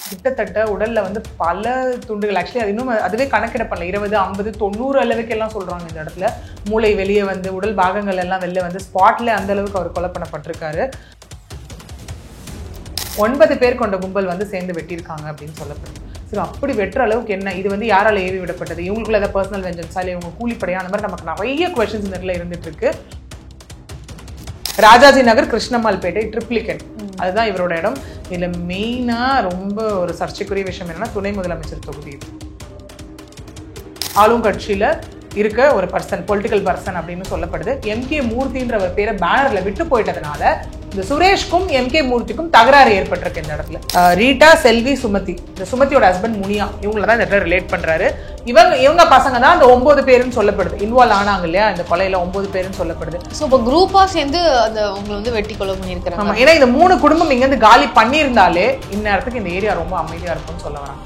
கிட்டத்தட்ட உடல்ல வந்து பல துண்டுகள், ஆக்சுவலி அது இன்னும் அதுவே கணக்கிடப்படல, 20, 50, 90 அளவுக்கு எல்லாம் சொல்றாங்க. இந்த இடத்துல மூளை வெளியே வந்து உடல் பாகங்கள் எல்லாம் வெளில வந்து ஸ்பாட்ல அந்த அளவுக்கு அவர் கொலை பண்ணப்பட்டிருக்காரு. 9 பேர் கொண்ட கும்பல் வந்து சேர்ந்து வெட்டியிருக்காங்க அப்படின்னு சொல்லப்படுது. சரி, அப்படி வெட்டுற அளவுக்கு என்ன, இது வந்து யாரால ஏவி விடப்பட்டது, இவங்களுக்குள்ள ஏதாவது பர்சனல் வெஞ்சன்ஸா இல்லை இவங்க கூலிப்படையா, அந்த மாதிரி நமக்கு நிறைய கொஸ்டின்ஸ் இந்த இடத்துல இருந்துட்டு இருக்கு. ராஜாஜி நகர், கிருஷ்ணம்மாள்பேட்டை, ட்ரிப்ளிகன், அதுதான் இவரோட இடம். இதுல மெயினா ரொம்ப ஒரு சர்ச்சைக்குரிய விஷயம் என்னன்னா, துணை முதலமைச்சர் தொகுதி. ஆளுங்கட்சியில இருக்க ஒரு பர்சன், பொலிட்டிக்கல் பர்சன் அப்படின்னு சொல்லப்படுது. எம்கே மூர்த்தின்ற ஒரு பேரை பேனர்ல விட்டு போயிட்டதுனால இந்த சுரேஷ்க்கும் எம்கே மூர்த்திக்கும் தகராறு ஏற்பட்டிருக்கு இந்த இடத்துல. ரீட்டா, செல்வி, சுமதி, இந்த சுமதியோட ஹஸ்பண்ட் முனியா, இவங்களதான் இந்த இடத்துல ரிலேட் பண்றாரு. இவங்க பசங்க தான் அந்த 9 பேருன்னு சொல்லப்படுது, இன்வால்வ் ஆனாங்க இல்லையா இந்த கொலையில 9 பேருன்னு சொல்லப்படுது. ஸோ இப்போ குரூப்பா சேர்ந்து அந்த உங்களை வந்து வெட்டி கொலை பண்ணியிருக்காங்க. ஆமா, ஏன்னா இந்த 3 குடும்பம் இங்க இருந்து காலி பண்ணியிருந்தாலே இந்நேரத்துக்கு இந்த ஏரியா ரொம்ப அமைதியா இருக்கும்னு சொல்ல வராங்க.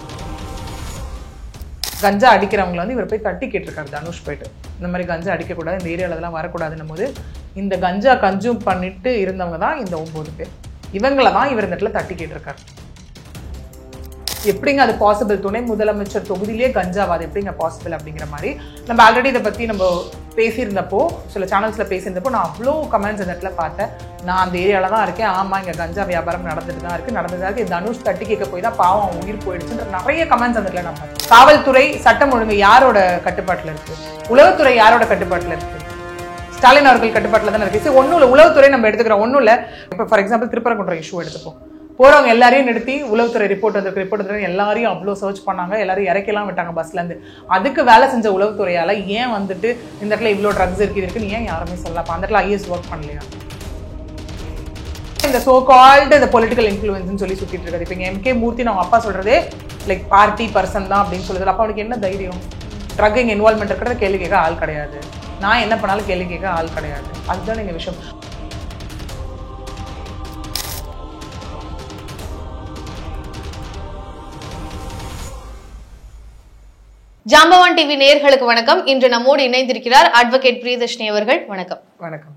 கஞ்சா அடிக்கிறவங்களை வந்து இவர் போய் தட்டி கேட்டிருக்காரு தனுஷ் போயிட்டு, இந்த மாதிரி கஞ்சா அடிக்கக்கூடாது, இந்த ஏரியாவில் அதெல்லாம் வரக்கூடாதுன்னும் போது இந்த கஞ்சா கன்சியூம் பண்ணிட்டு இருந்தவங்க தான் இந்த 9 பேர். இவங்களை தான் இவர் இந்த இடத்துல தட்டி கேட்டிருக்காரு. எப்படிங்க அது பாசிபிள், துணை முதலமைச்சர் தொகுதியிலேயே கஞ்சாவாது எப்படிங்க பாசிபிள் அப்படிங்கிற மாதிரி நம்ம ஆல்ரெடி இதை பற்றி நம்ம பேசியிருந்தப்போ, சில சேனல்ஸில் பேசியிருந்தப்போ நான் அவ்வளோ கமெண்ட்ஸ் இந்த இடத்துல பார்த்தேன். நான் அந்த ஏரியாவில் தான் இருக்கேன், ஆமாம் இங்கே கஞ்சா வியாபாரம் நடந்துட்டு தான் இருக்குது, தனுஷ் தட்டி கேட்க போய் தான் பாவம் அவன் உயிர் போயிடுச்சுன்ற நிறைய கமெண்ட்ஸ் அந்த இடத்துல நம்ம. காவல்துறை சட்டம் ஒழுங்கு யாரோட கட்டுப்பாட்டில் இருக்கு, உளவுத்துறை யாரோட கட்டுப்பாட்டில் இருக்கு, ஸ்டாலின் அவர்கள் கட்டுப்பாட்டில் தானே இருக்கு. சரி, ஒன்றும் இல்லை, உளவுத்துறை நம்ம எடுத்துக்கிறோம், ஒன்றும் இல்லை. இப்போ ஃபார் எக்ஸாம்பிள் திருப்பரங்குன்றம் இஷ்யூ எடுத்துப்போம், போறவங்க எல்லாரையும் நிறுத்தி உளவுத்துறை ரிப்போர்ட் வந்து எல்லாரையும் அவ்வளோ சர்ச் பண்ணாங்க, எல்லாரும் இறக்கலாம் விட்டாங்க பஸ்ல இருந்து. அதுக்கு வேலை செஞ்ச உளவுத்துறையால ஏன் வந்துட்டு இந்த இடத்துல இவ்வளோ ட்ரக்ஸ் இருக்குன்னு ஏன் யாருமே சொல்லலாம்? அந்த இடத்துல ஐஎஸ் ஒர்க் பண்ணலையா? இந்த சோ கால்டு இந்த பொலிட்டிக்கல் இன்ஃப்ளூயன்ஸ் சொல்லி சுத்திட்டு இருக்காரு. இப்போ எம்கே மூர்த்தி அவங்க அப்பா சொல்றதே லைக் பார்ட்டி பர்சன் தான் அப்படின்னு சொல்லுது. அப்போ அவனுக்கு என்ன தைரியம்? ட்ரக்கிங் இன்வால்மெண்ட் இருக்கிறத கேள்வி கேட்க ஆள் கிடையாது, நான் என்ன பண்ணாலும் கேள்வி கேட்க ஆள் கிடையாது. அதுதான் எங்க விஷயம். ஜாம்பவான் டிவி நேயர்களுக்கு வணக்கம். இன்று நம்மோடு இணைந்திருக்கிறார் அட்வொகேட் பிரியதர்ஷினி அவர்கள். வணக்கம். வணக்கம்.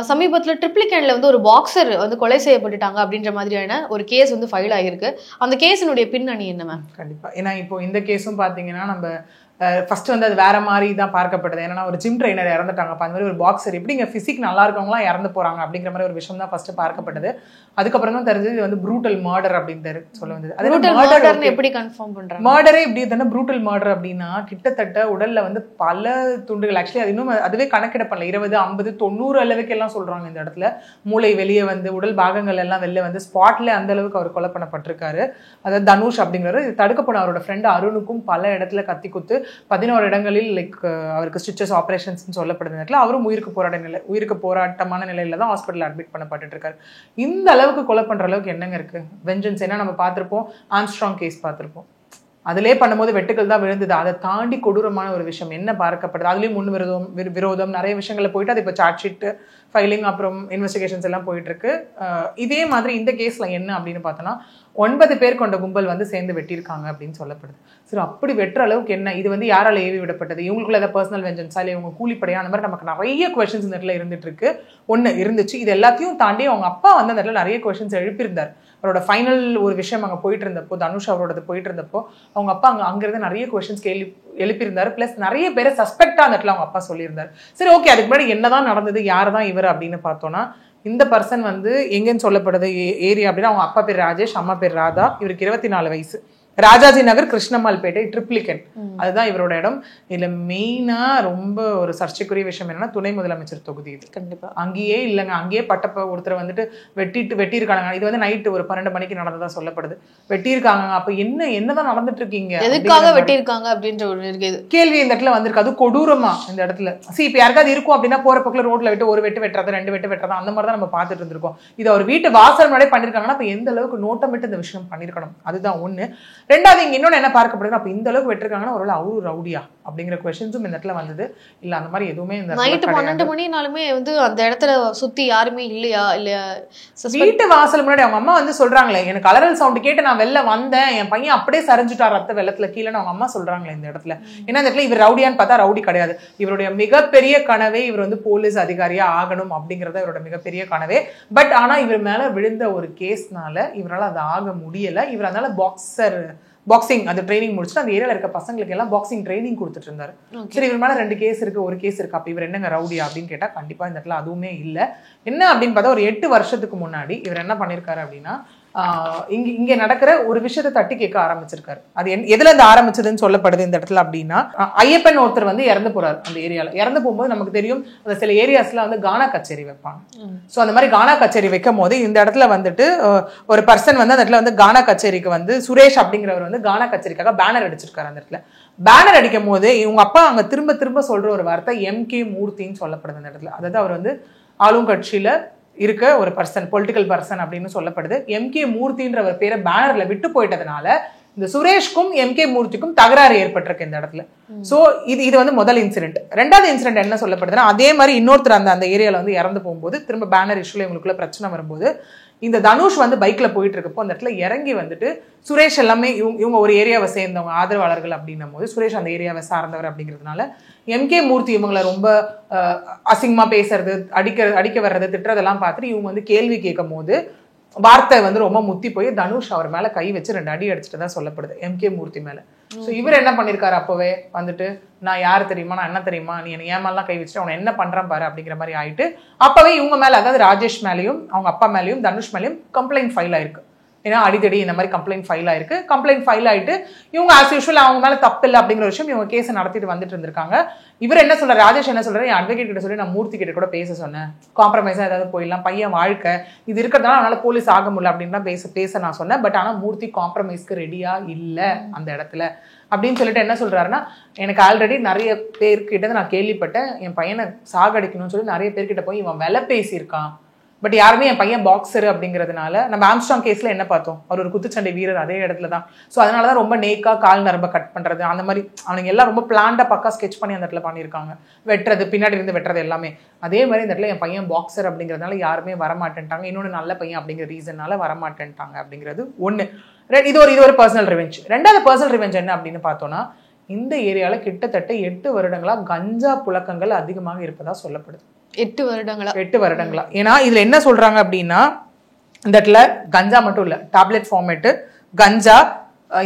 சமீபத்தில் ட்ரிப்ளிகன்ல வந்து ஒரு பாக்ஸர் வந்து கொலை செய்யப்பட்டுட்டாங்க அப்படின்ற மாதிரியான ஒரு கேஸ் வந்து ஃபைல் ஆகிருக்கு. அந்த கேஸினுடைய பின்னணி என்ன மேம்? கண்டிப்பா, ஏன்னா இப்போ இந்த கேஸும் பாத்தீங்கன்னா நம்ம ஃபர்ஸ்ட் வந்து அது வேற மாதிரி தான் பார்க்கப்பட்டது. ஏன்னா ஒரு ஜிம் ட்ரெயினர் இறந்துட்டாங்க, அந்த மாதிரி ஒரு பாக்ஸர் எப்படிங்க பிசிக் நல்லா இருக்கவங்களாம் இறந்து போறாங்க அப்படிங்கிற மாதிரி ஒரு விஷயம் தான் ஃபர்ஸ்ட் பார்க்கப்பட்டது. அதுக்கப்புறம் தான் தெரிஞ்சது இது வந்து ப்ரூட்டல் மர்டர் அப்படின்னு சொல்ல வந்தது. அது எப்படி கன்ஃபார்ம் பண்றாங்க? மர்டரே இப்படி தானே ப்ரூட்டல் மர்டர் அப்படின்னா, கிட்டத்தட்ட உடல்ல வந்து பல துண்டுகள், ஆக்சுவலி அது இன்னும் அதுவே கணக்கிடப்படல, 20, 50, 90 அளவுக்கு எல்லாம் சொல்றாங்க. இந்த இடத்துல மூளை வெளியே வந்து உடல் பாகங்கள் எல்லாம் வெளில வந்து ஸ்பாட்ல அந்த அளவுக்கு அவர் கொலை பண்ணப்பட்டிருக்காரு. அதாவது தனுஷ் அப்படிங்கிறது தடுக்கப்படும் அவரோட ஃப்ரெண்ட் அருணுக்கும் பல இடத்துல கத்தி குத்து 11 இடங்களில் லைக் அவருக்கு ஸ்டிச்சஸ் ஆப்ரேஷன்ஸ் சொல்லப்படுது. நேரத்தில் அவரும் உயிருக்கு போராட்டமான நிலையில தான் ஹாஸ்பிட்டல் அட்மிட் பண்ணப்பட்டு இருக்காரு. இந்த அளவுக்கு கொலை பண்ற அளவுக்கு என்னங்க இருக்கு வெஞ்சன்ஸ்? ஏன்னா நம்ம பார்த்திருப்போம், ஆம்ஸ்ட்ராங் கேஸ் பார்த்திருப்போம், அதிலே பண்ணும்போது வெட்டுக்கள் தான் விழுந்தது. அதை தாண்டி கொடூரமான ஒரு விஷயம் என்ன பார்க்கப்படுது, அதுலேயும் முன் விரோதம் நிறைய விஷயங்கள்ல போயிட்டு அது இப்போ சார்ஜ் ஷீட் ஃபைலிங் அப்புறம் இன்வெஸ்டிகேஷன்ஸ் எல்லாம் போயிட்டு இருக்கு. இதே மாதிரி இந்த கேஸ்ல என்ன அப்படின்னு பார்த்தோன்னா, 9 பேர் கொண்ட கும்பல் வந்து சேர்ந்து வெட்டியிருக்காங்க அப்படின்னு சொல்லப்படுது. சரி, அப்படி வெட்டுற அளவுக்கு என்ன, இது வந்து யாரால ஏவி விடப்பட்டது, இவங்களுக்குள்ள ஏதாவது பர்சனல் வெஞ்சன்ஸா இல்லை இவங்க கூலிப்படையா, அந்த மாதிரி நமக்கு நிறைய கொஸ்டின்ஸ் இந்த இடத்துல இருந்துட்டு இருக்கு. இருந்துச்சு. இது எல்லாத்தையும் தாண்டி அவங்க அப்பா வந்து அந்த இடத்துல நிறைய கொஸ்டின்ஸ் எழுப்பியிருந்தார். அவரோட ஃபைனல் ஒரு விஷயம் அங்கே போயிட்டு இருந்தப்போ, தனுஷ் அவரோட போயிட்டு இருந்தப்போ அவங்க அப்பா அங்கிருந்து நிறைய கொஸ்டின்ஸ் எழுப்பியிருந்தாரு. பிளஸ் நிறைய பேரை சஸ்பெக்டா அந்த இடத்துல அவங்க அப்பா சொல்லியிருந்தார். சரி, ஓகே, அதுக்கு முன்னாடி என்னதான் நடந்தது, யார் தான் இவர் அப்படின்னு பார்த்தோம்னா, இந்த பர்சன் வந்து எங்கன்னு சொல்லப்படுது ஏரியா அப்படின்னா, அவங்க அப்பா பேர் ராஜேஷ், அம்மா பேர் ராதா, இவருக்கு 24 வயசு. ராஜாஜி நகர், கிருஷ்ணம்மாள்பேட்டை, ட்ரிப்ளிகன், அதுதான் இவரோட இடம். இதுல மெயினா ரொம்ப ஒரு சர்ச்சைக்குரிய விஷயம் என்னன்னா, துணை முதலமைச்சர் தொகுதி. இது கண்டிப்பா அங்கேயே இல்லைங்க, அங்கேயே பட்டப்ப ஒருத்தரை வந்துட்டு வெட்டியிருக்காங்க. இது வந்து நைட்டு ஒரு 12 மணிக்கு நடந்ததா சொல்லப்படுது. வெட்டியிருக்காங்க. அப்ப என்னதான் நடந்துட்டு இருக்கீங்க, எதுக்காக வெட்டியிருக்காங்க அப்படின்ற ஒரு கேள்வி இந்த இடத்துல வந்திருக்கு. அது கொடூரமா இந்த இடத்துல. இப்ப யாருக்காவது இருக்கும் அப்படின்னா, போற பக்கத்துல ரோட்ல விட்டு ஒரு வெட்டு வெட்டுறது, 2 வெட்டு வெட்டுறது, அந்த மாதிரி தான் நம்ம பார்த்துட்டு இருந்திருக்கோம். இது அவர் வீட்டு வாசல் முன்னாடியே பண்ணிருக்காங்கன்னா அப்ப எந்த அளவுக்கு நோட்டமிட்டு இந்த விஷயம் பண்ணிருக்கணும், அதுதான் ஒண்ணு. ரெண்டாவது இங்க இன்னொன்னு என்ன பார்க்கப்படுது, அப்ப இந்த அளவுக்கு வெட்டிருக்காங்கன்னா ஒருவேளை அவரு ரவுடியா அப்படிங்கிற கொஸ்டின்ஸும் இந்த இடத்துல வந்தது. இல்ல அந்த மாதிரி எதுவுமே இந்த நைட்டு 12 மணினாலுமே வந்து அந்த இடத்துல சுத்தி யாருமே இல்லையா? இல்ல வீட்டு வாசல் முன்னாடி அவங்க அம்மா வந்து சொல்றாங்களே, எனக்கு அலறல் சவுண்ட் கேட்டு நான் வெளில வந்தேன், என் பையன் அப்படியே சரிஞ்சுட்டார் ரத்த வெள்ளத்துல கீழே அவங்க அம்மா சொல்றாங்களே இந்த இடத்துல. ஏன்னா இந்த இடத்துல இவர் ரவுடியான்னு பார்த்தா ரவுடி கிடையாது. இவருடைய மிகப்பெரிய கனவே இவர் வந்து போலீஸ் அதிகாரியா ஆகணும் அப்படிங்கறத இவரோட மிகப்பெரிய கனவே. பட் ஆனா இவர் மேல விழுந்த ஒரு கேஸ்னால இவரால் அது ஆக முடியல. இவர் அதனால பாக்ஸிங் அந்த ட்ரைனிங் முடிச்சுட்டு அந்த ஏரியால இருக்க பசங்களுக்கு எல்லாம் பாக்ஸிங் ட்ரைனிங் கொடுத்துட்டு இருந்தாரு. சரி, இவர் மேல 2 கேஸ் இருக்கு, ஒரு கேஸ் இருக்கு, அப்ப இவர் என்னங்க ரவுடியா அப்படின்னு கேட்டா கண்டிப்பா இந்த இடத்துல அதுவுமே இல்ல. என்ன அப்படின்னு பார்த்தா ஒரு 8 வருஷத்துக்கு முன்னாடி இவர் என்ன பண்ணிருக்காரு அப்படின்னா, இங்க நடக்கிற ஒரு விஷயத்தை தட்டி கேட்க ஆரம்பிச்சிருக்காரு. அது எதுல இருந்து ஆரம்பிச்சதுன்னு சொல்லப்படுது இந்த இடத்துல அப்படின்னா, ஐயப்பன் ஒருத்தர் வந்து இறந்து போறாரு அந்த ஏரியால. இறந்து போகும்போது நமக்கு தெரியும் அந்த சில ஏரியாஸ்ல வந்து கானா கச்சேரி வைப்பாங்க. சோ அந்த மாதிரி கானா கச்சேரி வைக்கும் போது இந்த இடத்துல வந்துட்டு ஒரு பர்சன் வந்து அந்த இடத்துல வந்து கானா கச்சேரிக்கு வந்து சுரேஷ் அப்படிங்கிறவர் வந்து கானா கச்சேரிக்காக பேனர் அடிச்சிருக்காரு. அந்த இடத்துல பேனர் அடிக்கும் போது இவங்க அப்பா அங்க திரும்ப திரும்ப சொல்ற ஒரு வார்த்தை MK மூர்த்தின்னு சொல்லப்படுது அந்த இடத்துல. அதாவது அவர் வந்து ஆளுங்கட்சியில இருக்க ஒரு பர்சன், பொலிட்டிக்கல் பர்சன் அப்படின்னு சொல்லப்படுது. MK மூர்த்தின்ற ஒரு பேரை பேனர்ல விட்டு போயிட்டதுனால இந்த சுரேஷ்க்கும் MK மூர்த்திக்கும் தகராறு ஏற்பட்டிருக்கு இந்த இடத்துல. சோ இது வந்து முதல் இன்சிடென்ட். ரெண்டாவது இன்சிடென்ட் என்ன சொல்லப்படுதுன்னா, அதே மாதிரி இன்னொருத்தர் அந்த ஏரியால வந்து இறந்து போகும்போது திரும்ப பேனர் இஷ்யூல இவங்களுக்குள்ள பிரச்சனை வரும்போது இந்த தனுஷ் வந்து பைக்ல போயிட்டு இருக்கப்போ அந்த இடத்துல இறங்கி வந்துட்டு சுரேஷ் எல்லாமே இவங்க ஒரு ஏரியாவை சேர்ந்தவங்க ஆதரவாளர்கள் அப்படின்னும் போது சுரேஷ் அந்த ஏரியாவை சார்ந்தவர் அப்படிங்கிறதுனால MK மூர்த்தி இவங்களை ரொம்ப அசிங்கமா பேசுறது, அடிக்க வர்றது, திட்டுறதெல்லாம் பார்த்துட்டு இவங்க வந்து கேள்வி கேட்கும் போது வார்த்தை வந்து ரொம்ப முத்தி போய் தனுஷ் அவர் மேல கை வச்சு 2 அடி அடிச்சுட்டு தான் சொல்லப்படுது MK மூர்த்தி மேல. சோ இவர் என்ன பண்ணிருக்காரு, அப்பவே வந்துட்டு நான் யாரு தெரியுமா, நான் என்ன தெரியுமா, நீ என்ன ஏமாலாம் கை வச்சுட்டு அவனை என்ன பண்றான் பாரு அப்படிங்கிற மாதிரி ஆயிட்டு அப்பவே இவங்க மேல, அதாவது ராஜேஷ் மேலேயும் அவங்க அப்பா மேலேயும் தனுஷ் மேலேயும் கம்ப்ளைண்ட் ஃபைல் ஆயிருக்கு. ஏன்னா அடிக்கடி இந்த மாதிரி கம்ப்ளைண்ட் ஃபைல் ஆயிருக்கு. கம்ப்ளைண்ட் ஃபைல் ஆயிட்டு இவங்க ஆஸ் யூஷுவல் அவங்க மேல தப்பு இல்லை அப்படிங்கிற விஷயம் இவங்க கேஸ் நடத்திட்டு வந்துட்டு இருந்திருக்காங்க. இவர் என்ன சொல்றாரு, ராஜேஷ் என்ன சொல்றாரு, என் அட்வொகேட் கிட்ட சொல்லி நான் மூர்த்தி கிட்ட கூட பேச சொன்னேன், காம்ப்ரமைஸா ஏதாவது போயிடலாம், பையன் வாழ்க்கை இது இருக்கிறதுனால அதனால போலீஸ் ஆக முடியல அப்படின்னு தான் பேச நான் சொன்னேன். பட் ஆனா மூர்த்தி காம்ப்ரமைஸ்க்கு ரெடியா இல்ல அந்த இடத்துல அப்படின்னு சொல்லிட்டு என்ன சொல்றாருன்னா, எனக்கு ஆல்ரெடி நிறைய பேர்கிட்ட நான் கேள்விப்பட்டேன், என் பையனை சாகடிக்கணும்னு சொல்லி நிறைய பேர்கிட்ட போய் இவன் விலை பேசியிருக்கான். பட் யாருமே என் பையன் பாக்ஸர் அப்படிங்கிறதுனால, நம்ம ஆம்ஸ்ட்ராங் கேஸ்ல என்ன பார்த்தோம், அவர் ஒரு குத்துச்சண்டை வீரர் அதே இடத்துல தான். ஸோ அதனாலதான் ரொம்ப நேக்கா கால் நரம்ப கட் பண்றது அந்த மாதிரி அவனுங்க எல்லாம் ரொம்ப பிளான்டா பக்கா ஸ்கெச் பண்ணி அந்த இடத்துல பண்ணியிருக்காங்க. வெட்டுறது, பின்னாடி இருந்து வெட்டுறது எல்லாமே. அதே மாதிரி இந்த இடத்துல என் பையன் பாக்ஸர் அப்படிங்கிறதுனால யாருமே வரமாட்டேன்ட்டாங்க, இன்னொன்று நல்ல பையன் அப்படிங்கிற ரீசன்னால வரமாட்டேன்ட்டாங்க அப்படிங்கிறது ஒண்ணு. இது ஒரு பர்சனல் ரிவெஞ்ச். ரெண்டாவது பர்சனல் ரிவெஞ்ச் என்ன அப்படின்னு பார்த்தோம்னா, இந்த ஏரியால கிட்டத்தட்ட 8 வருடங்களா கஞ்சா புழக்கங்கள் அதிகமாக இருப்பதா சொல்லப்படுது. 8 வருடங்களா. ஏன்னா இதுல என்ன சொல்றாங்க அப்படின்னா, இந்த இடத்துல கஞ்சா மட்டும் இல்ல, டேப்லெட் ஃபார்மேட், கஞ்சா,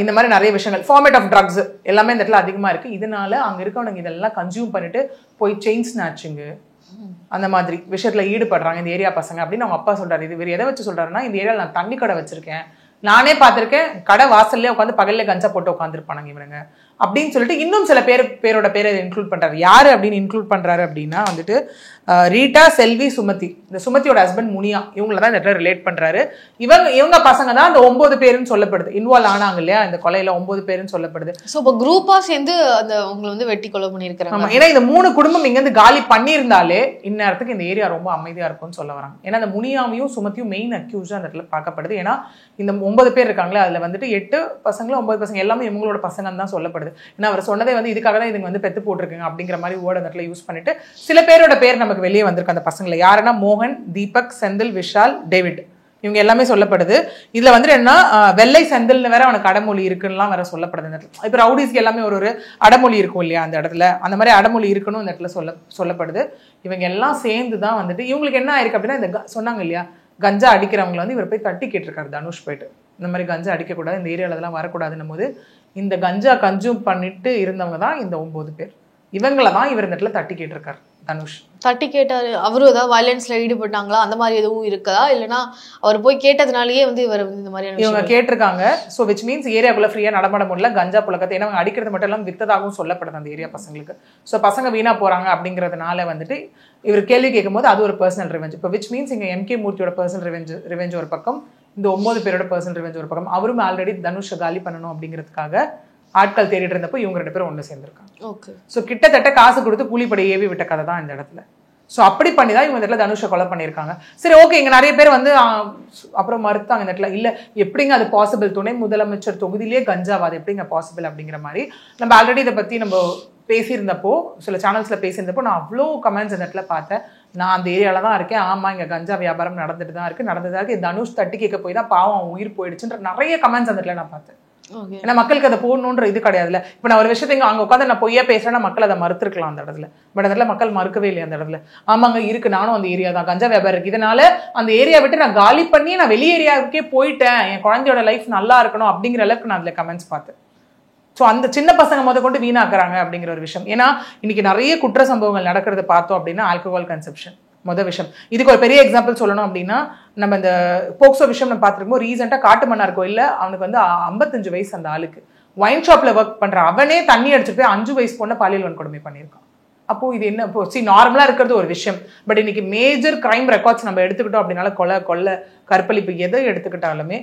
இந்த மாதிரி நிறைய விஷயங்கள், ஃபார்மேட் ஆஃப் ட்ரக்ஸ் எல்லாமே இந்த இடத்துல அதிகமா இருக்கு. இதனால அங்க இருக்கவங்க இதெல்லாம் கன்சியூம் பண்ணிட்டு போய் செயின் ஸ்நாச்சிங் அந்த மாதிரி விஷயத்துல ஈடுபடுறாங்க இந்த ஏரியா பசங்க அப்படின்னு அவங்க அப்பா சொல்றாரு. இது இவர் எதை வச்சு சொல்றாருன்னா, இந்த ஏரியால நான் தண்ணி கடை வச்சிருக்கேன், நானே பார்த்திருக்கேன், கடை வாசல்லே உட்காந்து பகல்ல கஞ்சா போட்டு உட்காந்துருப்பானுங்க இவனுங்க அப்படின்னு சொல்லிட்டு இன்னும் சில பேரோட பேரை இன்க்ளூட் பண்றாரு. யாரு அப்படின்னு இன்க்ளூட் பண்றாரு அப்படின்னா வந்துட்டு ரீட்டா, செல்வி, சுமதி, இந்த சுமதியோட ஹஸ்பண்ட் முனியா, இவங்கள தான் இந்த இடத்துல ரிலேட் பண்றாரு. இவங்க பசங்க தான் அந்த 9 பேருன்னு சொல்லப்படுது, இன்வால்வ் ஆனாங்க இல்லையா இந்த கொலையில 9 பேருன்னு சொல்லப்படுது. சோ இப்போ குரூப்பா சேர்ந்து அந்த உங்களை வந்து வெட்டி கொலை பண்ணிருக்காங்க. ஆமா, ஏன்னா இந்த 3 குடும்பம் இங்க இருந்து காலி பண்ணியிருந்தாலே இந்நேரத்துக்கு இந்த ஏரியா ரொம்ப அமைதியா இருக்கும்னு சொல்ல வராங்க. ஏன்னா இந்த முனியாவையும் சுமதியும் மெயின் அக்யூஸ்டா அந்த இடத்துல பார்க்கப்படுது. ஏன்னா இந்த 9 பேர் இருக்காங்களே அதுல வந்துட்டு 8 பசங்களும் 9 பசங்க எல்லாமே இவங்களோட பசங்கன்னு தான் சொல்லப்படுது. ஏன்னா அவர் சொன்னதே வந்து இதுக்காக தான் இதுங்க வந்து பெத்து போட்டிருக்குங்க அப்படிங்கிற மாதிரி ஓட அந்த இடத்துல யூஸ் பண்ணிட்டு சில பேரோட பேர் நமக்கு வெளியே வந்திருக்கு அந்த பசங்களை. யாருன்னா மோகன், தீபக், செந்தில், விஷால், டேவிட், இவங்க எல்லாமே சொல்லப்படுது. இதுல வந்து என்ன வெள்ளை செந்தில்னு வேற அவனுக்கு அடமொழி இருக்குன்னு வேற சொல்லப்படுது இந்த இடத்துல. இப்ப ரவுடிஸ்க்கு எல்லாமே ஒரு அடமொழி இருக்கும் இல்லையா அந்த இடத்துல, அந்த மாதிரி அடமொழி இருக்கணும் இந்த இடத்துல சொல்லப்படுது. இவங்க எல்லாம் சேர்ந்துதான் வந்துட்டு இவங்களுக்கு என்ன ஆயிருக்கு அப்படின்னா, இந்த சொன்னாங்க இல்லையா கஞ்சா அடிக்கிறவங்களை வந்து இவர் போய் தட்டி கேட்டிருக்காரு தனுஷ் போயிட்டு, இந்த மாதிரி கஞ்சா அடிக்கக்கூடாது, இந்த ஏரியால அதெல்லாம் வரக்கூடாதுன்னும் போது இந்த கஞ்சா கன்சியூம் பண்ணிட்டு இருந்தவங்க தான் இந்த 9 பேர். இவங்களை தான் இவர் இந்த இடத்துல தட்டி கேட்டிருக்காரு தனுஷ். தட்டி கேட்டாரு. அவரும் ஏதாவது வயலன்ஸ்ல ஈடுபட்டாங்களா, அந்த மாதிரி எதுவும் இருக்குதா, இல்லைன்னா அவர் போய் கேட்டதுனாலயே வந்து இவர் இந்த மாதிரியான இவங்க கேட்டிருக்காங்க. ஸோ விச் மீன்ஸ் ஏரியாக்குள்ள ஃப்ரீயா நடமாட முடியல, கஞ்சா புழக்கத்தை ஏன்னா அவங்க அடிக்கிறது மட்டும் எல்லாம் வித்ததாகவும் சொல்லப்படுது அந்த ஏரியா பசங்களுக்கு. ஸோ பசங்க வீணா போறாங்க அப்படிங்கிறதுனால வந்துட்டு இவர் கேள்வி கேட்கும் போது அது ஒரு பர்சனல் ரிவெஞ்ச். இப்போ விச் மீன்ஸ் இங்க MK மூர்த்தியோட பர்சனல் ரிவெஞ்ச் ஒரு பக்கம், இந்த 9 பேரோட பர்சனல் ரிவெஞ்ச் ஒரு பக்கம். அவரும் ஆல்ரெடி தனுஷை காலி பண்ணணும் அப்படிங்கிறதுக்காக ஆட்கள் தேடிட்டு இருந்தப்போ இவங்க 2 பேரும் ஒன்று சேர்ந்திருக்காங்க. ஸோ கிட்டத்தட்ட காசு கொடுத்து கூலிப்படை ஏவி விட்ட கதை தான் இந்த இடத்துல. ஸோ அப்படி பண்ணி தான் இவங்க இந்த இடத்துல தனுஷை கொலை பண்ணியிருக்காங்க. சரி, ஓகே, இங்கே நிறைய பேர் வந்து அப்புறம் மறுத்தாங்க இந்த இடத்துல. இல்லை, எப்படிங்க அது பாசிபிள், துணை முதலமைச்சர் தொகுதியிலேயே கஞ்சாவா, அது எப்படிங்க பாசிபிள் அப்படிங்கிற மாதிரி நம்ம ஆல்ரெடி இதை பற்றி நம்ம பேசியிருந்தப்போ, சில சேனல்ஸில் பேசியிருந்தப்போ நான் அவ்வளோ கமெண்ட்ஸ் இந்த இடத்துல பார்த்தேன். நான் அந்த ஏரியாவில் தான் இருக்கேன், ஆமாம் இங்கே கஞ்சா வியாபாரம் நடந்துட்டு தான் இருக்குது, தனுஷ் தட்டி கேட்க போய் தான் பாவம் உயிர் போயிடுச்சுன்ற நிறைய கமெண்ட்ஸ் அந்த இடத்துல நான் பார்த்தேன். ஏன்னா மக்களுக்கு அதை போடணுன்ற இது கிடையாதுல்ல. இப்போ நான் ஒரு விஷயத்தை அங்கே உட்காந்து நான் பொய்யா பேசுறேன்னா மக்கள் அதை மறுத்துருக்கலாம் அந்த இடத்துல. பட் அந்த இடத்துல மக்கள் மறுக்கவே இல்லை. அந்த இடத்துல ஆமாங்க இருக்கு, நானும் அந்த ஏரியா தான், கஞ்சா வியாபாரம் இருக்கு, இதனால அந்த ஏரியா விட்டு நான் காலி பண்ணி நான் வெளி ஏரியாவுக்கே போயிட்டேன், என் குழந்தையோட லைஃப் நல்லா இருக்கணும் அப்படிங்கிற அளவுக்கு நான் அதில் கமெண்ட்ஸ் பார்த்தேன். ஸோ அந்த சின்ன பசங்க முத கொண்டு வீணாக்குறாங்க அப்படிங்கிற ஒரு விஷயம். ஏன்னா இன்னைக்கு நிறைய குற்ற சம்பவங்கள் நடக்கிறத பார்த்தோம் அப்படின்னா ஆல்கஹால் கன்சப்ஷன் மொதல் விஷயம். இதுக்கு ஒரு பெரிய எக்ஸாம்பிள் சொல்லணும் அப்படின்னா, நம்ம இந்த போக்சோ விஷயம் நம்ம பார்த்துருக்கோம். ரீசெண்டாக காட்டுமன்னார் கோயிலில் அவனுக்கு வந்து 55 வயசு அந்த ஆளுக்கு, ஒயின் ஷாப்ல ஒர்க் பண்ற அவனே தண்ணி அடிச்சுட்டு போய் 5 வயசு பொண்ணை பாலியல் வன்கொடுமை பண்ணியிருக்கான். அப்போ இது என்ன, இப்போ நார்மலா இருக்கிறது ஒரு விஷயம். பட் இன்னைக்கு மேஜர் கிரைம் ரெக்கார்ட்ஸ் நம்ம எடுத்துக்கிட்டோம் அப்படின்னால கொலை கற்பழிப்பு எதை எடுத்துக்கிட்டாலுமே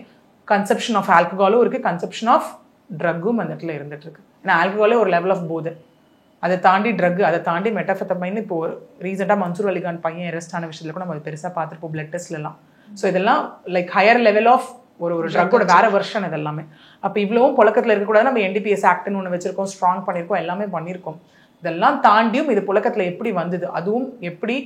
கன்செப்ஷன் ஆஃப் ஆல்கஹாலும் இருக்கு, கன்செப்ஷன் ஆஃப் ட்ரக்கும் அந்த இடத்துல இருந்துட்டு இருக்கு. ஏன்னா ஆல்கஹாலே ஒரு லெவல் ஆஃப் போதை, அதை தாண்டி ட்ரக், அதை தாண்டி மெட்டாஃபெத்தமைன். இப்போ ரீசெண்டாக மன்சூர் அலிகான் பையன் அரெஸ்ட் ஆன விஷயத்துல கூட நம்ம பெருசாக பார்த்துருப்போம் பிளட் டெஸ்ட்லாம். ஸோ இதெல்லாம் லைக் ஹையர் லெவல் ஆஃப் ஒரு ட்ரக்கோட வேற வெர்ஷன் இது எல்லாமே. அப்போ இவ்வளவும் புழக்கத்தில் இருக்கக்கூடாது. நம்ம NDPS ஆக்ட்னு ஒன்று வச்சிருக்கோம், ஸ்ட்ராங் பண்ணியிருக்கோம், எல்லாமே பண்ணியிருக்கோம். இதெல்லாம் தாண்டியும் இது புழக்கத்தில் எப்படி வந்தது, அதுவும் எப்படி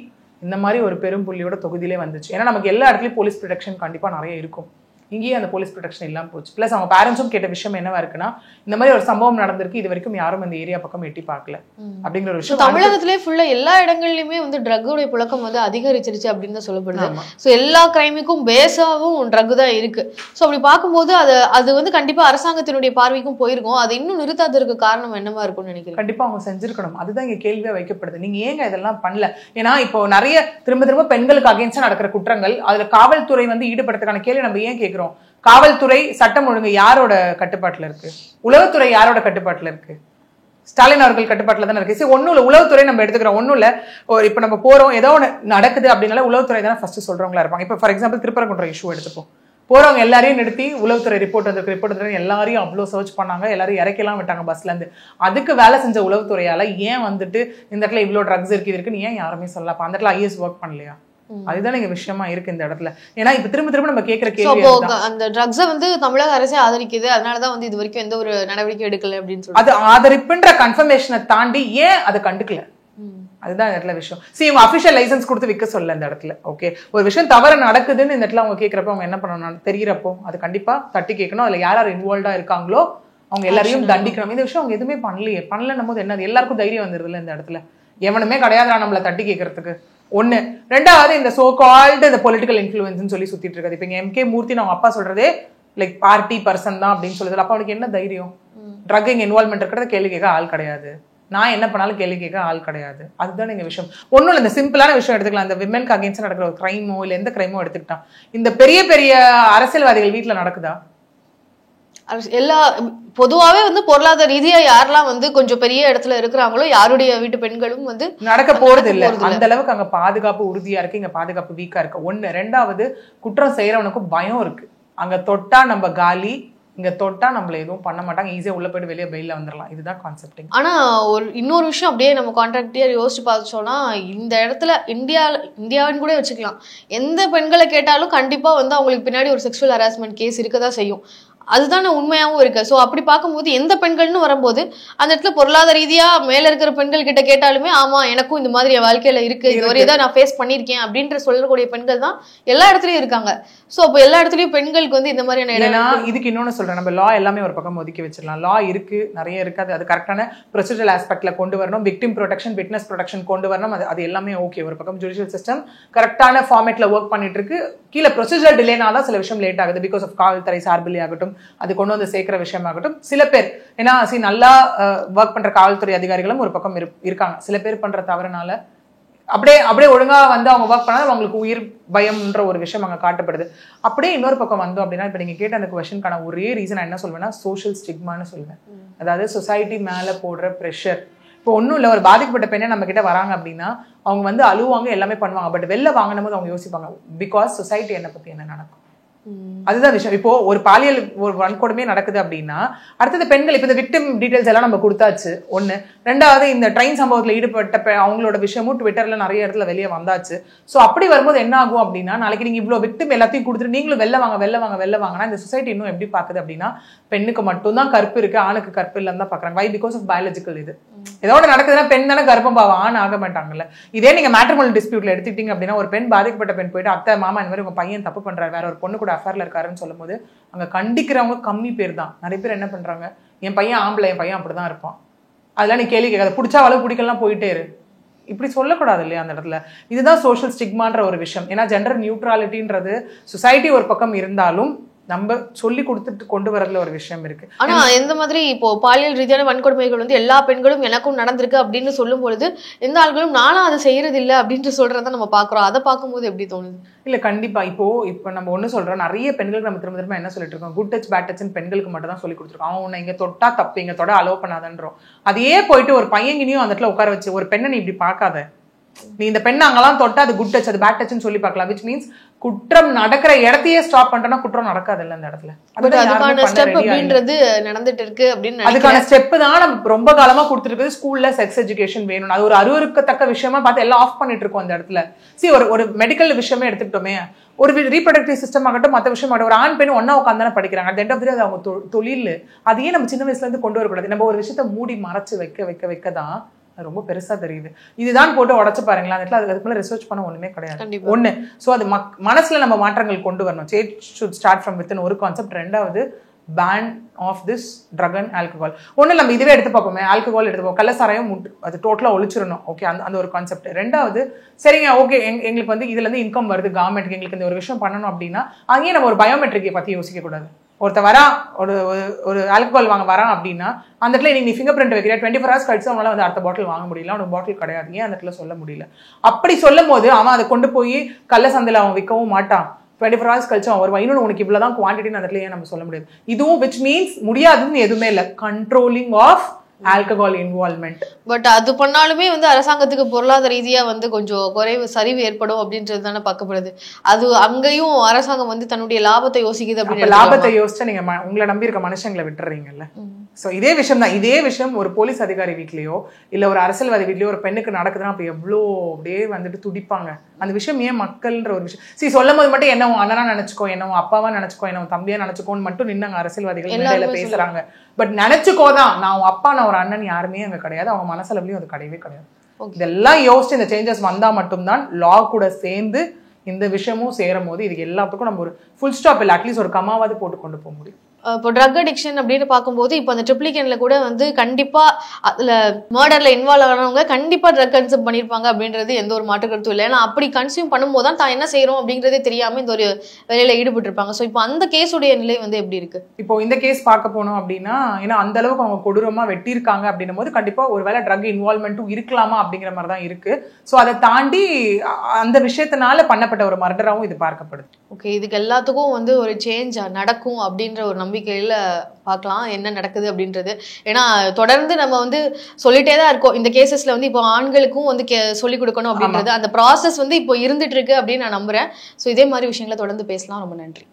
இந்த மாதிரி ஒரு பெரும் புள்ளியோட தொகுதியிலே வந்துச்சு. ஏன்னா நமக்கு எல்லா இடத்துலையும் போலீஸ் ப்ரொடெக்ஷன் கண்டிப்பாக நிறைய இருக்கும், இங்கேயே அந்த போலீஸ் ப்ரொடெக்ஷன் இல்லாமல் போச்சு. ப்ளஸ் அவங்க பேரண்ட்ஸும் கேட்ட விஷயம் என்னவா இருக்குன்னா, இந்த மாதிரி ஒரு சம்பவம் நடந்திருக்கு, இது வரைக்கும் யாரும் இந்த ஏரியா பக்கம் எட்டி பார்க்கல அப்படிங்கிற ஒரு விஷயம். தமிழகத்திலே ஃபுல்லா எல்லா இடங்கள்லயுமே வந்து ட்ரக்குடைய புழக்கம் வந்து அதிகரிச்சிருச்சு அப்படின்னு தான் சொல்லப்படுது. ஸோ எல்லா கிரைமுக்கும் பேஸாவும் ட்ரக் தான் இருக்கு. ஸோ அப்படி பார்க்கும்போது அது வந்து கண்டிப்பா அரசாங்கத்தினுடைய பார்வைக்கும் போயிருக்கும். அது இன்னும் நிறுத்தாததற்கு காரணம் என்னவா இருக்கும்னு நினைக்கிறேன். கண்டிப்பா அவங்க செஞ்சிருக்கணும். அதுதான் இங்க கேள்வியா வைக்கப்படுது. நீங்க ஏங்க இதெல்லாம் பண்ணல? ஏன்னா இப்போ நிறைய திரும்ப பெண்களுக்கு அகேன்ஸ்டா நடக்கிற குற்றங்கள், அதுல காவல்துறை வந்து ஈடுபடுறதுக்கான கேள்வி நம்ம ஏன் கேட்கிறோம்? காவல்துறை சட்டம் ஒழுங்கு யாரோட கட்டுப்பாட்டுல இருக்கு? உளவுத்துறை யாரோட கட்டுப்பாட்டுல இருக்கு? ஸ்டாலின் அவர்கள் கட்டுப்பாட்டுல தானே இருக்கு. சரி, ஒன்னும் இல்ல, உளவுத்துறை நம்ம எடுத்துக்கிறோம், ஒன்னும் இல்ல, இப்ப நம்ம போறோம், ஏதோ ஒன்று நடக்குது அப்படின்னால உளவுத்துறை தானே ஃபர்ஸ்ட் சொல்றவங்களா இருப்பாங்க. இப்ப ஃபார் எக்ஸாம்பிள் திருப்பரங்குன்றம் இஷ்யூ எடுத்துப்போம். போறவங்க எல்லாரையும் நிறுத்தி உளவுத்துறை ரிப்போர்ட் வந்து எல்லாரையும் அவ்வளோ சர்ச் பண்ணாங்க, எல்லாரும் இறக்கலாம் விட்டாங்க பஸ்ல இருந்து. அதுக்கு வேலை செஞ்ச உளவுத்துறையால ஏன் வந்துட்டு இந்த இடத்துல இவ்வளோ ட்ரக்ஸ் இருக்குன்னு ஏன் யாருமே சொல்லலாம்? அப்ப அந்த இடத்துல IS ஒர்க் பண்ணலையா? அதுதான் இங்க விஷயமா இருக்கு இந்த இடத்துல. ஏன்னா இப்ப திரும்ப நம்ம கேட்கிற கேள்வி, அந்த ட்ரக்ஸை வந்து தமிழக அரசே ஆதரிக்குது, அதனாலதான் வந்து இது வரைக்கும் எந்த ஒரு நடவடிக்கை எடுக்கல அப்படின்னு சொல்லி அது ஆதரிப்புன்ற கன்ஃபர்மேஷனை தாண்டி ஏன் அதை கண்டுக்கல? அதுதான் இந்த இடத்துல விஷயம். இவங்க அபிஷியல் லைசன்ஸ் கொடுத்து விற்க சொல்லல இந்த இடத்துல. ஓகே, ஒரு விஷயம் தவறு நடக்குதுன்னு இந்த இடத்துல அவங்க கேட்கிறப்ப அவங்க என்ன பண்ணணும் தெரியறப்போ அது கண்டிப்பா தட்டி கேட்கணும். அதுல யார் இன்வால்வ்டா இருக்காங்களோ அவங்க எல்லாரையும் தண்டிக்கணும். இந்த விஷயம் அவங்க எதுவுமே பண்ணலன்னும் போது என்ன, எல்லாருக்கும் தைரியம் வந்துருதுல இந்த இடத்துல. எவனுமே கிடையாதுடா நம்மள தட்டி கேட்கறதுக்கு. ஒண்ணு. ரெண்டாவது, இந்த சோ கால்டு இந்த பொலிட்டிக்கல் இன்ஃப்ளூயன்ஸ் சொல்லி சுத்திட்டு இருக்காது. இப்ப இங்க MK மூர்த்தி அவங்க அப்பா சொல்றதே லைக் பார்ட்டி பர்சன் தான் அப்படின்னு சொல்லுது. அப்ப அவனுக்கு என்ன தைரியம்? ட்ரக்கிங் இன்வால்வ்மெண்ட் இருக்கிறத கேள்வி கேட்க ஆள் கிடையாது, நான் என்ன பண்ணாலும் கேள்வி கேட்க ஆள் கிடையாது. அதுதான் எங்க விஷயம். ஒன்னும் இல்லை, இந்த சிம்பிளான விஷயம் எடுத்துக்கலாம். இந்த விமென்க்கு அகேன்ஸ்ட் நடக்கிற ஒரு கிரைமோ இல்ல எந்த கிரைமோ எடுத்துக்கிட்டான், இந்த பெரிய பெரிய அரசியல்வாதிகள் வீட்டுல நடக்குதா? எல்லா பொதுவாவே வந்து பொருளாதார ரீதியா யாரெல்லாம் வந்து கொஞ்சம் பெரிய இடத்துல இருக்கிறாங்களோ யாருடைய வீட்டு பெண்களும் வந்து நடக்க போறது இல்ல. அந்த அளவுக்கு அங்க பாதுகாப்பு உறுதியா இருக்கு, இங்க பாதுகாப்பு வீக்கா இருக்கு. ஒண்ணு. ரெண்டாவது, குற்றம் செய்யறவனுக்கும் பயம் இருக்கு. அங்க தொட்டா நம்ம காலி, இங்க தொட்டா நம்மள எதுவும் பண்ண மாட்டாங்க, ஈஸியா உள்ள போயிட்டு வெளியே பெயில வந்துடலாம். இதுதான் கான்செப்ட். ஆனா இன்னொரு விஷயம் அப்படியே நம்ம கான்ட்ராக்டியர் யோசிச்சு பார்த்தோம்னா, இந்த இடத்துல இந்தியாவின் கூட வச்சுக்கலாம், எந்த பெண்களை கேட்டாலும் கண்டிப்பா வந்து அவங்களுக்கு பின்னாடி ஒரு செக்ஷுவல் ஹராஸ்மெண்ட் கேஸ் இருக்கதான் செய்யும். அதுதானே உண்மையாகவும் இருக்கு. ஸோ அப்படி பார்க்கும்போது எந்த பெண்கள்னு வரும்போது அந்த இடத்துல பொருளாதார ரீதியா மேல இருக்கிற பெண்கள் கிட்ட கேட்டாலுமே ஆமா எனக்கும் இந்த மாதிரி வாழ்க்கையில இருக்கு, இது ஒரு இதான் நான் ஃபேஸ் பண்ணியிருக்கேன் அப்படின்ற சொல்லக்கூடிய பெண்கள் தான் எல்லா இடத்துலயும் இருக்காங்க. ஸோ அப்போ எல்லா இடத்துலயும் பெண்களுக்கு வந்து இந்த மாதிரியான இடம். இதுக்கு இன்னொன்னு சொல்றேன், நம்ம லா எல்லாமே ஒரு பக்கம் ஒதுக்கி வச்சிடலாம். லா இருக்கு, நிறைய இருக்கு, அது கரெக்டான ப்ரொசீஜரல் ஆஸ்பெக்ட்ல கொண்டு வரணும், விக்டிம் ப்ரொடெக்ஷன், விட்னஸ் ப்ரொடெக்ஷன் கொண்டு வரணும். அது எல்லாமே ஓகே. ஒரு பக்கம் ஜுடிஷியல் சிஸ்டம் கரெக்டான ஃபார்மேட்ல ஒர்க் பண்ணிட்டு இருக்கு. கீழே ப்ரொசீஜர் டிலேனால சில விஷயம் லேட் ஆகுது, பிகாஸ் ஆஃப் காவல்துறை சார்பிலே ஆகட்டும், அது கொண்டு வந்து சேர்க்கிற விஷயமாகட்டும். சில பேர் ஏன்னா நல்லா ஒர்க் பண்ற காவல்துறை அதிகாரிகளும் ஒரு பக்கம் இருக்காங்க. சில பேர் பண்ற தவறுனால அப்படியே ஒழுங்கா வந்து அவங்க ஒர்க் பண்ணாலும் அவங்களுக்கு உயிர் பயம்ன்ற ஒரு விஷயம் அங்க காட்டப்படுது. அப்படியே இன்னொரு பக்கம் வந்தோம் அப்படின்னா, இப்ப நீங்க கேட்ட அந்த கொஸ்டின்கான ஒரே ரீசன் என்ன சொல்வேன்னா, சோஷியல் ஸ்டிக்மான்னு சொல்லுவேன். அதாவது சொசைட்டி மேல போடுற ப்ரெஷர். இப்போ ஒன்றும் இல்லை, ஒரு பாதிக்கப்பட்ட பெண்ணை நம்ம கிட்ட வராங்க அப்படின்னா அவங்க வந்து அழுவாங்க, எல்லாமே பண்ணுவாங்க. பட் வெளில வாங்கினும் போது அவங்க யோசிப்பாங்க, பிகாஸ் சொசைட்டி என்னை பத்தி என்ன நடக்கும், அதுதான் விஷயம். இப்போ ஒரு பாலியல் ஒரு வன்கொடுமையே நடக்குது அப்படின்னா அடுத்தது பெண்கள் இப்போ இந்த விக்டிம் டீடைல்ஸ் எல்லாம் நம்ம கொடுத்தாச்சு ஒண்ணு. ரெண்டாவது இந்த ட்ரெயின் சம்பவத்துல ஈடுபட்ட அவங்களோட விஷயமும் ட்விட்டர்ல நிறைய இடத்துல வெளியே வந்தாச்சு. ஸோ அப்படி வரும்போது என்ன ஆகும் அப்படின்னா நாளைக்கு நீங்க இவ்வளவு விக்டிம் எல்லாத்தையும் கொடுத்துட்டு நீங்களும் வெளில வாங்கினா இந்த சொசைட்டி இன்னும் எப்படி பாக்குது அப்படின்னா பெண்ணுக்கு மட்டும்தான் கற்பு இருக்கு, ஆணுக்கு கற்பு இல்லைன்னு தான் பாக்குறாங்க. வை? Because of biological. இது ஏதோட நடக்குதுன்னா பெண் தானே கர்ப்பம் பாவம், ஆண் ஆக மாட்டாங்கல்ல. இதே நீங்க மேட்ரிமோனியல் டிஸ்பியூட்ல எடுத்துக்கிட்டீங்க அப்படின்னா ஒரு பெண் பாதிக்கப்பட்ட பெண் போயிட்டு அத்தை மாமா இந்த மாதிரி உங்க பையன் தப்பு பண்றாரு, வேற ஒரு பொண்ணு கூட அஃபேர்ல இருக்காருன்னு சொல்லும் போது அங்க கண்டிக்கிறவங்க கம்மி பேர் தான். நிறைய பேர் என்ன பண்றாங்க, என் பையன் ஆம்பளை, என் பையன் அப்படிதான் இருப்பான், அதெல்லாம் நீ கேள்வி கேட்காத, பிடிச்சா அளவு பிடிக்கலாம் போயிட்டே இரு, இப்படி சொல்லக்கூடாது இல்லையா அந்த இடத்துல. இதுதான் சோஷியல் ஸ்டிக்மான்ற ஒரு விஷயம். ஏன்னா ஜெண்டர் நியூட்ராலிட்டின்றது சொசைட்டி ஒரு பக்கம் இருந்தாலும் நம்ம சொல்லி கொடுத்துட்டு கொண்டு வரதுல ஒரு விஷயம் இருக்கு. ஆனா எந்த மாதிரி இப்போ பாலியல் ரீதியான வன்கொடுமைகள் வந்து எல்லா பெண்களும் எனக்கும் நடந்திருக்கு அப்படின்னு சொல்லும் பொழுது எந்த ஆள்களும் நானும் அதை செய்யறது இல்லை அப்படின்ட்டு சொல்றதை நம்ம பாக்குறோம். அதை பார்க்கும்போது எப்படி தோணுது? இல்ல கண்டிப்பா இப்போ நம்ம ஒண்ணு சொல்றோம், நிறைய பெண்களுக்கு நம்ம திரும்ப திரும்ப என்ன சொல்லிட்டு இருக்கோம், குட் டச் பேட் டச் பெண்களுக்கு மட்டும் தான் சொல்லி கொடுத்துருக்கோம். அவன் உன்னை இங்க தொட்டா தப்பு, இங்க தொட அலோவ் பண்ணாதன்றோம். அதையே போயிட்டு ஒரு பையங்கினையும் அந்த இடத்துல உட்கார வச்சு ஒரு பெண்ணை நீ இப்படி பார்க்காத, நீ இந்த பெண்ணை அங்கெல்லாம் தொட்டா அது குட் டச் அது பேட் டச்னு சொல்லி பார்க்கலாம். விச் மீன்ஸ் குற்றம் நடக்கிற இடத்தையே ஸ்டாப் பண்ணிட்டோம்னா குற்றம் நடக்காது இல்ல அந்த இடத்துல. நடந்துட்டு இருக்கு அப்படின்னு அதுக்கான ஸ்டெப் தான் நம்ம ரொம்ப காலமா கொடுத்துட்டு இருக்குது. ஸ்கூல்ல செக்ஸ் எஜுகேஷன் வேணும், அது ஒரு அருவருக்கத்தக்க விஷயமா பார்த்து எல்லாம் ஆஃப் பண்ணிட்டு இருக்கோம் அந்த இடத்துல. ஒரு மெடிக்கல் விஷயமே எடுத்துக்கிட்டோமே, ஒரு ரீப்ரொடக்டிவ் சிஸ்டம் ஆகட்டும் மற்ற விஷயம் ஆகட்டும், ஒரு ஆண் பெண் ஒன்னா உட்காந்து தானே படிக்கிறாங்க. அட் எண்ட் ஆஃப் தி டே அது அவங்க தொழில். அதையே நம்ம சின்ன வயசுல இருந்து கொண்டு வரக்கூடாது. நம்ம ஒரு விஷயத்த மூடி மறைச்சு வைக்க தான் ரொம்ப பெருசா தெரியுது. இதுதான் போட்டு உடச்சு பாருங்களா அந்த இடத்துல. அதுக்குள்ள ரிசர்ச் பண்ண ஒண்ணுமே கிடையாது. ஒண்ணு, ஸோ அது மனசுல நம்ம மாற்றங்கள் கொண்டு வரணும். Change should start from within ஒரு கான்செப்ட். ரெண்டாவது ban of this drug and alcohol. ஒண்ணு நம்ம இதுவே எடுத்து பார்ப்போமே, ஆல்கஹால் எடுத்து பார்ப்போம், கள்ளசாராயம் அது டோட்டலா ஒழிச்சிடணும். ஓகே, அந்த ஒரு கான்செப்ட். ரெண்டாவது சரிங்க ஓகே எங்களுக்கு வந்து இதுல இருந்து இன்கம் வருது கவர்மெண்ட்டுக்கு, எங்களுக்கு இந்த ஒரு விஷயம் பண்ணணும் அப்படின்னா அங்கேயே நம்ம ஒரு பயோமெட்ரிக்கை பத்தி யோசிக்க கூடாது. ஒருத்த வரான் ஒரு ஆல்கஹால் வாங்க வரான் அப்படின்னா அந்த இடத்துல நீ ஃபிங்கர் பிரிண்ட் வைக்கிற 24 hours கழிச்சு அவனால வந்து அடுத்த பாட்டில் வாங்க முடியல, அவனுக்கு பாட்டில் கிடையாது, ஏன் அந்த இடத்துல சொல்ல முடியல? அப்படி சொல்லும் போது அவன் அதை கொண்டு போய் கள்ள சந்தையில் அவன் விற்கவும் மாட்டான். 24 hours கழிச்சு அவன் வருவான், இன்னொன்று உனக்கு இவ்வளவுதான் குவான்டிட்டின்னு அந்த இடத்துல ஏன் நம்ம சொல்ல முடியாது? இதுவும் விச் மீன்ஸ் முடியாதுன்னு எதுவுமே இல்லை. Controlling of alcohol involvement. But அது பண்ணாலுமே வந்து அரசாங்கத்துக்கு பொருளாதார ரீதியா வந்து கொஞ்சம் சரிவு ஏற்படும் அப்படின்றது தானே பார்க்கப்படுது. அது அங்கேயும் அரசாங்கம் வந்து தன்னுடைய லாபத்தை யோசிக்குது அப்படின்னு. லாபத்தை யோசிச்சா நீங்க உங்களை நம்பி இருக்க மனுஷங்களை விட்டுறீங்கல்ல. ஸோ இதே விஷயம் தான். இதே விஷயம் ஒரு போலீஸ் அதிகாரி வீட்லயோ இல்ல ஒரு அரசியல்வாதி வீட்லயோ ஒரு பெண்ணுக்கு நடக்குதுன்னா அப்ப எவ்வளோ அப்படியே வந்துட்டு துடிப்பாங்க. அந்த விஷயம் ஏன் மக்கள்ன்ற ஒரு விஷயம் சொல்லும் போது மட்டும் என்ன அண்ணனா நினைச்சுக்கோ, என்ன அப்பாவா நினைச்சுக்கோ, என்ன தம்பியா நினைச்சுக்கோன்னு மட்டும் நின்னாங்க அரசியல்வாதிகள் மேடையில பேசுறாங்க. பட் நினைச்சுக்கோதான், நான் அப்பா நான் ஒரு அண்ணன் யாருமே அங்க கிடையாது. அவங்க மனசளவுலயும் அது கிடையவே கிடையாது. இதெல்லாம் யோசிச்சு இந்த சேஞ்சஸ் வந்தா மட்டும்தான் லா கூட சேர்ந்து இந்த விஷயமும் சேரும் போது இதுக்கு எல்லாத்துக்கும் நம்ம ஒரு ஃபுல் ஸ்டாப் இல்லை, அட்லீஸ்ட் ஒரு கமாவது போட்டு கொண்டு போக முடியும். இப்போ ட்ரக் அடிக்ஷன் அப்படின்னு பார்க்கும்போது இப்போ அந்த ட்ரிப்ளிகேன்ல கூட வந்து கண்டிப்பா அதுல மர்டர்ல இன்வால்வ் ஆனவங்க கண்டிப்பா ட்ரக் கன்சியூம் பண்ணிருப்பாங்க அப்படின்றது எந்த ஒரு மாற்று கருத்தும் இல்லை. ஏன்னா அப்படி கன்சியூம் பண்ணும்போது தான் தான் என்ன செய்யறோம் அப்படின்றதே தெரியாம இந்த ஒரு வேலையில ஈடுபட்டு இருப்பாங்க. ஸோ இப்போ அந்த கேஸுடைய நிலை வந்து எப்படி இருக்கு? இப்போ இந்த கேஸ் பார்க்க போனோம் அப்படின்னா, ஏன்னா அந்த அளவுக்கு அவங்க கொடூரமா வெட்டியிருக்காங்க அப்படின்னும் போது கண்டிப்பா ஒரு வேலை ட்ரக் இன்வால்வ்மெண்ட்டும் இருக்கலாமா அப்படிங்கிற மாதிரி தான் இருக்கு. ஸோ அதை தாண்டி அந்த விஷயத்தினால பண்ணப்பட்ட ஒரு மர்டராகவும் இது பார்க்கப்படுது. ஓகே, இதுக்கு எல்லாத்துக்கும் வந்து ஒரு சேஞ்ச் நடக்கும் அப்படின்ற ஒரு நம்பிக்கையில பார்க்கலாம் என்ன நடக்குது அப்படின்றது. ஏன்னா தொடர்ந்து நம்ம வந்து சொல்லிட்டே தான் இருக்கோம் இந்த கேசஸ்ல வந்து இப்போ ஆண்களுக்கும் வந்து சொல்லிக் கொடுக்கணும் அப்படின்றது. அந்த ப்ராசஸ் வந்து இப்போ இருந்துட்டு இருக்கு அப்படின்னு நான் நம்புறேன். ஸோ இதே மாதிரி விஷயங்களை தொடர்ந்து பேசலாம். ரொம்ப நன்றி.